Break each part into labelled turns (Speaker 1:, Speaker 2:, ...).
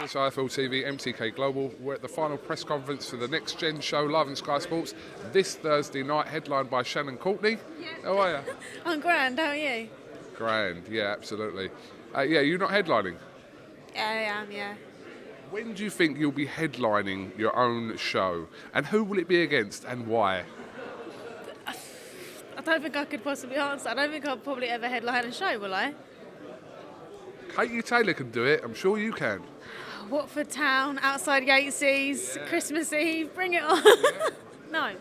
Speaker 1: It's IFL TV, MTK Global. We're at the final press conference for the Next Gen show live on Sky Sports this Thursday night, headlined by Shannon Courtenay.
Speaker 2: Yeah.
Speaker 1: How are you?
Speaker 2: I'm grand, how are you?
Speaker 1: Grand, yeah, absolutely. You're not headlining?
Speaker 2: Yeah, I am, yeah.
Speaker 1: When do you think you'll be headlining your own show? And who will it be against and why?
Speaker 2: I don't think I could possibly answer. I don't think I'll probably ever headline a show, will I?
Speaker 1: Katie Taylor can do it, I'm sure you can.
Speaker 2: Watford Town, outside Yates's,
Speaker 1: Yeah.
Speaker 2: Christmas Eve, bring it on.
Speaker 1: Yeah.
Speaker 2: No.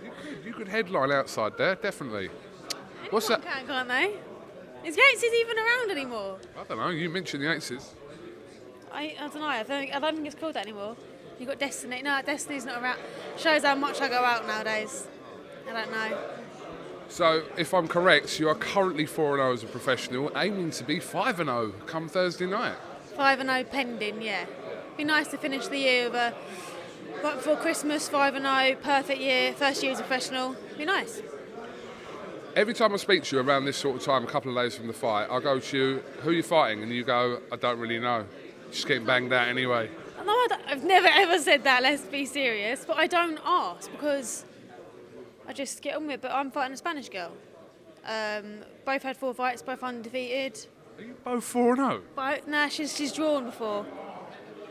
Speaker 1: You could headline outside there, definitely. What's that?
Speaker 2: Anyone can't they? Is Yates's even around anymore?
Speaker 1: I don't know, you mentioned the Aces.
Speaker 2: I don't know. I don't think it's called that anymore. You've got Destiny. No, Destiny's not around. Shows how much I go out nowadays. I don't know.
Speaker 1: So, if I'm correct, you are currently 4-0 as a professional, aiming to be 5-0 come Thursday night.
Speaker 2: 5-0 pending, yeah. Be nice to finish the year with a right before Christmas, 5-0, perfect year, first year as a professional. Be nice.
Speaker 1: Every time I speak to you around this sort of time, a couple of days from the fight, I go to you, who are you fighting? And you go, I don't really know. Just getting banged out anyway.
Speaker 2: No, I've never ever said that, let's be serious. But I don't ask because I just get on with it. But I'm fighting a Spanish girl. Both had 4 fights, both undefeated.
Speaker 1: Are you both 4-0?
Speaker 2: Nah, she's drawn before.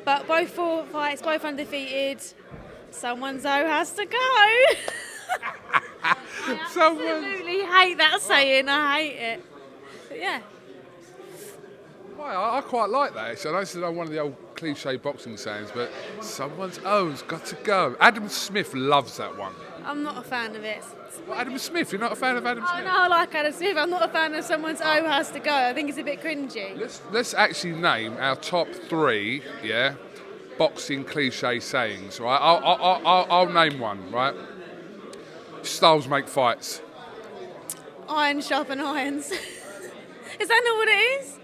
Speaker 2: But both 4 fights, both undefeated. Someone's though has to go. I absolutely hate that saying. I hate it. But yeah.
Speaker 1: Well, I quite like that, actually. I know this is one of the old cliche boxing sayings, but someone's O's got to go. Adam Smith loves that one.
Speaker 2: I'm not a fan of it.
Speaker 1: Well, Adam Smith, you're not a fan of Adam Smith?
Speaker 2: Oh, no, I like Adam Smith. I'm not a fan of someone's O has to go. I think it's a bit cringy.
Speaker 1: Let's actually name our top 3, boxing cliche sayings, right? I'll name one, right? Styles make fights.
Speaker 2: Iron sharpen irons. Is that not what it is?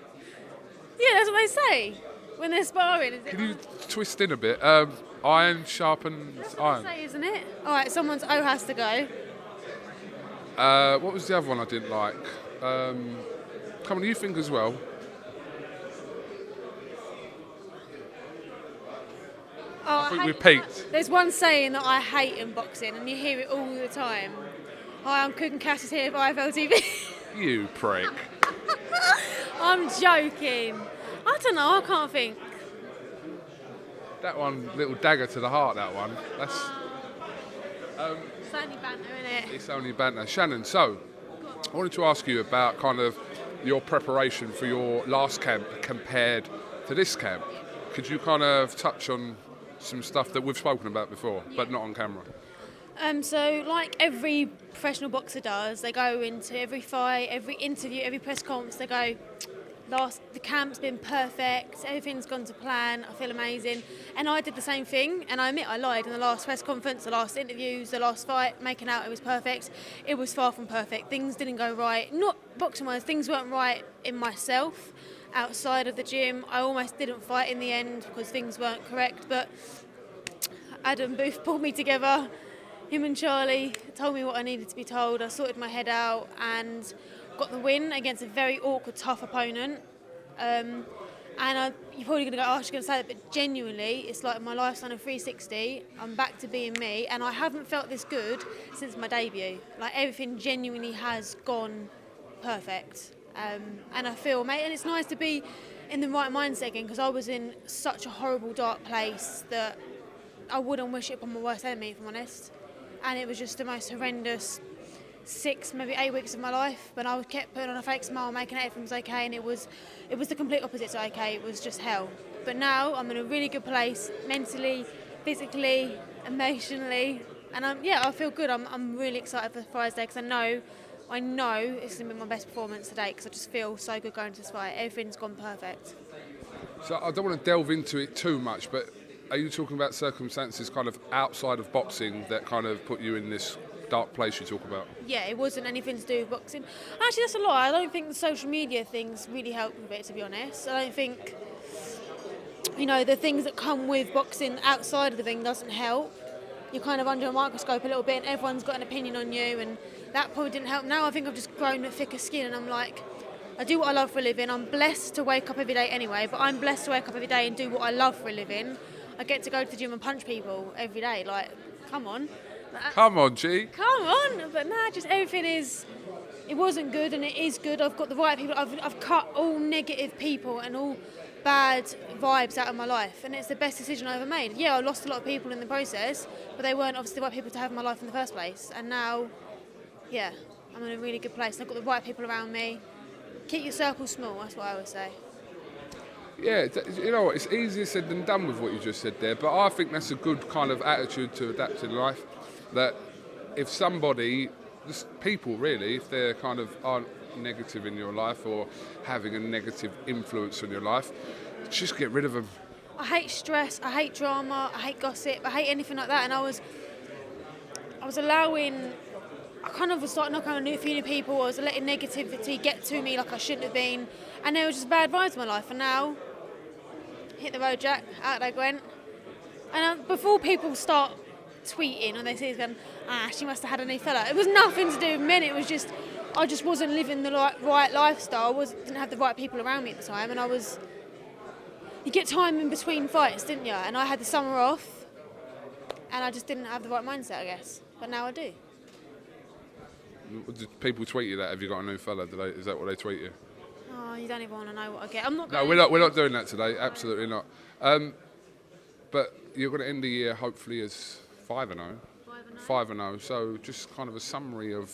Speaker 2: Yeah, that's what they say when they're sparring. Is it?
Speaker 1: Can you twist in a bit? Iron sharpens
Speaker 2: That's what
Speaker 1: iron.
Speaker 2: they say, isn't it? All right, someone's O has to go.
Speaker 1: What was the other one I didn't like? Come on, you think as well.
Speaker 2: Oh,
Speaker 1: I think we peaked.
Speaker 2: There's one saying that I hate in boxing, and you hear it all the time. Hi, I'm KUGAN CASSIUS here for IFL TV.
Speaker 1: You prick.
Speaker 2: I'm joking. I don't know, I can't think.
Speaker 1: That one, little dagger to the heart, that one. That's...
Speaker 2: It's only banter, innit?
Speaker 1: It's only banter. Shannon, so, I wanted to ask you about kind of your preparation for your last camp compared to this camp. Could you kind of touch on some stuff that we've spoken about before, but not on camera?
Speaker 2: So like every professional boxer does, they go into every fight, every interview, every press conference, they go, the camp's been perfect, everything's gone to plan, I feel amazing. And I did the same thing, and I admit I lied in the last press conference, the last interviews, the last fight, making out it was perfect. It was far from perfect. Things didn't go right. Not boxing-wise, things weren't right in myself. Outside of the gym, I almost didn't fight in the end because things weren't correct, but Adam Booth pulled me together. Him and Charlie told me what I needed to be told. I sorted my head out and got the win against a very awkward, tough opponent. You're probably going to go, oh, she's going to say that, but genuinely, it's like my life's on a 360. I'm back to being me, and I haven't felt this good since my debut. Like, everything genuinely has gone perfect. And I feel, mate, and it's nice to be in the right mindset again, because I was in such a horrible, dark place that I wouldn't wish it upon my worst enemy, if I'm honest. And it was just the most horrendous 6, maybe 8 weeks of my life. But I kept putting on a fake smile, making it everything was okay, and it was the complete opposite to okay. It was just hell. But now I'm in a really good place, mentally, physically, emotionally, and I feel good. I'm really excited for Friday because I know it's going to be my best performance today because I just feel so good going to this fight. Everything's gone perfect.
Speaker 1: So I don't want to delve into it too much, but are you talking about circumstances kind of outside of boxing that kind of put you in this dark place you talk about?
Speaker 2: Yeah, it wasn't anything to do with boxing. Actually, that's a lie. I don't think the social media things really helped with it, to be honest. I don't think, the things that come with boxing outside of the ring doesn't help. You're kind of under a microscope a little bit and everyone's got an opinion on you, and that probably didn't help. Now I think I've just grown a thicker skin and I'm like, I do what I love for a living. I'm blessed to wake up every day anyway, but I'm blessed to wake up every day and do what I love for a living. I get to go to the gym and punch people every day. Like, come on.
Speaker 1: Come on, G.
Speaker 2: Come on. But nah, just everything is... It wasn't good and it is good. I've got the right people. I've cut all negative people and all bad vibes out of my life, and it's the best decision I ever made. Yeah, I lost a lot of people in the process, but they weren't obviously the right people to have in my life in the first place. And now, yeah, I'm in a really good place. I've got the right people around me. Keep your circle small, that's what I always say.
Speaker 1: Yeah, you know what, it's easier said than done with what you just said there, but I think that's a good kind of attitude to adapt in life, that if somebody, just people really, if they're kind of aren't negative in your life or having a negative influence on your life, just get rid of them.
Speaker 2: I hate stress, I hate drama, I hate gossip, I hate anything like that, and I was allowing... I kind of was starting knocking on a few new people. I was letting negativity get to me like I shouldn't have been. And there was just bad vibes in my life. And now, hit the road, Jack. Out they went. And before people start tweeting and they see it going, she must have had a new fella. It was nothing to do with men. It was just, I just wasn't living the right lifestyle. Didn't have the right people around me at the time. And you get time in between fights, didn't you? And I had the summer off. And I just didn't have the right mindset, I guess. But now I do.
Speaker 1: Did people tweet you that? Have you got a new fella? Is that what they tweet you?
Speaker 2: Oh, you don't even want to know what I get. I'm not.
Speaker 1: No, we're not doing that today. Absolutely not. But you're going to end the year hopefully as 5-0. 5-0. So just kind of a summary of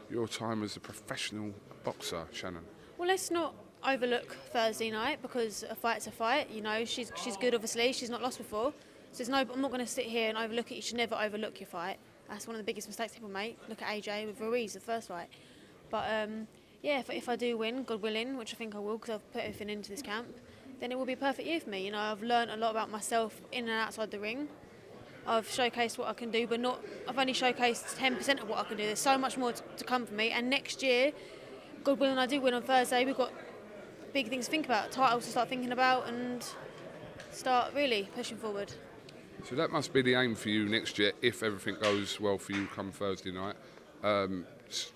Speaker 1: your time as a professional boxer, Shannon.
Speaker 2: Well, let's not overlook Thursday night, because a fight's a fight. You know, she's good. Obviously, she's not lost before. So I'm not going to sit here and overlook it. You should never overlook your fight. That's one of the biggest mistakes people make. Look at AJ with Ruiz, the first fight. But yeah, if I do win, God willing, which I think I will, because I've put everything into this camp, then it will be a perfect year for me. You know, I've learned a lot about myself in and outside the ring. I've showcased what I can do, but I've only showcased 10% of what I can do. There's so much more to come for me. And next year, God willing, I do win on Thursday. We've got big things to think about, titles to start thinking about, and start really pushing forward.
Speaker 1: So that must be the aim for you next year, if everything goes well for you come Thursday night.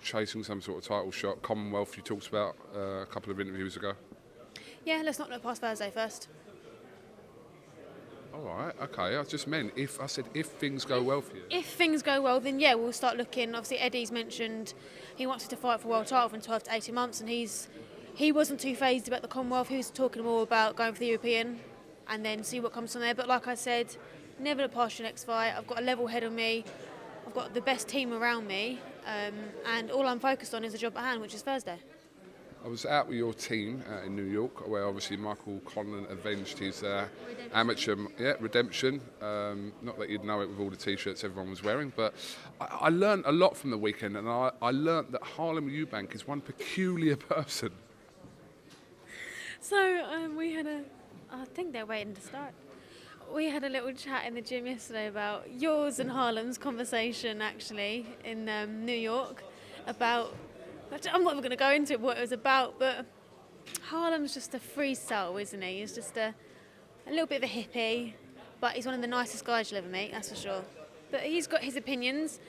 Speaker 1: Chasing some sort of title shot. Commonwealth you talked about a couple of interviews ago.
Speaker 2: Yeah, let's not look past Thursday first.
Speaker 1: All right, okay. I just meant if things go well for you.
Speaker 2: If things go well, then yeah, we'll start looking. Obviously, Eddie's mentioned he wants to fight for world title in 12 to 18 months, and he wasn't too phased about the Commonwealth. He was talking more about going for the European and then see what comes from there. But like I said, never look past your next fight. I've got a level head on me. I've got the best team around me, and all I'm focused on is the job at hand, which is Thursday.
Speaker 1: I was out with your team in New York, where obviously Michael Conlan avenged his amateur redemption. Not that you'd know it with all the T-shirts everyone was wearing, but I learned a lot from the weekend, and I learned that Harlem Eubank is one peculiar person.
Speaker 2: So we had I think they're waiting to start. We had a little chat in the gym yesterday about yours and Harlem's conversation, actually, in New York, about... I'm not even going to go into what it was about, but Harlem's just a free soul, isn't he? He's just a little bit of a hippie, but he's one of the nicest guys you'll ever meet, that's for sure. But he's got his opinions.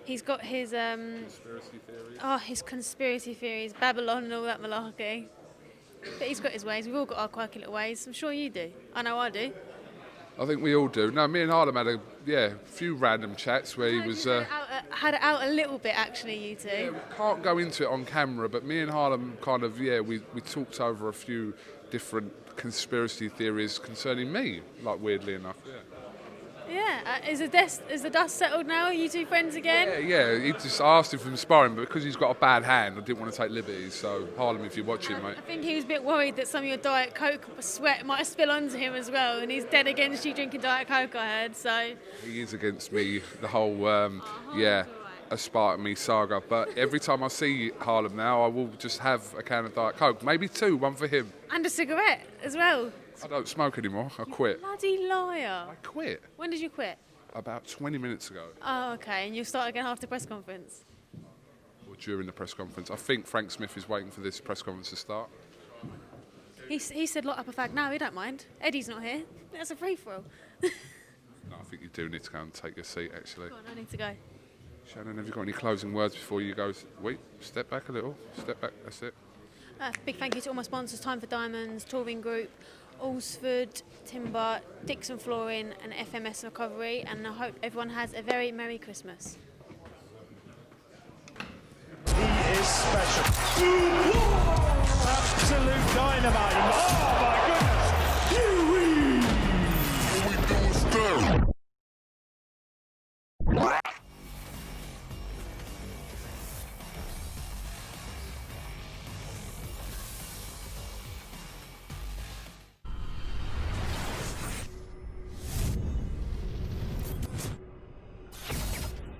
Speaker 2: He's got his... conspiracy theories. Oh, his conspiracy theories, Babylon and all that malarkey. But he's got his ways. We've all got our quirky little ways. I'm sure you do. I know I do.
Speaker 1: I think we all do. No, me and Harlem had a few random chats where he was...
Speaker 2: had it out a little bit, actually, you two.
Speaker 1: Yeah, we can't go into it on camera, but me and Harlem kind of, we talked over a few different conspiracy theories concerning me, like weirdly enough.
Speaker 2: Yeah. Is the dust settled now? Are you two friends again?
Speaker 1: Yeah. I asked him for some sparring, but because he's got a bad hand, I didn't want to take liberties. So Harlem, if you're watching, mate.
Speaker 2: I think he was a bit worried that some of your Diet Coke sweat might spill onto him as well, and he's dead against you drinking Diet Coke, I heard. So
Speaker 1: he is against me. The whole Aspartame me saga. But every time I see Harlem now, I will just have a can of Diet Coke, maybe two, one for him,
Speaker 2: and a cigarette as well.
Speaker 1: I don't smoke anymore. I quit.
Speaker 2: Bloody liar.
Speaker 1: I quit.
Speaker 2: When did you quit?
Speaker 1: About 20 minutes ago.
Speaker 2: Oh, okay. And you'll start again after the press conference?
Speaker 1: Or during the press conference. I think Frank Smith is waiting for this press conference to start.
Speaker 2: He said lock up a fag now, he don't mind. Eddie's not here. That's a free-for-all.
Speaker 1: No, I think you do need to go and take your seat, actually.
Speaker 2: Go on, I need to go.
Speaker 1: Shannon, have you got any closing words before you go? Wait, step back a little. Step back, that's it.
Speaker 2: Big thank you to all my sponsors, Time for Diamonds, Touring Group, Alsford Timber, Dixon Flooring and FMS Recovery, and I hope everyone has a very Merry Christmas.
Speaker 3: He is special. Absolute dynamite. Oh my goodness.
Speaker 1: All we do is stare.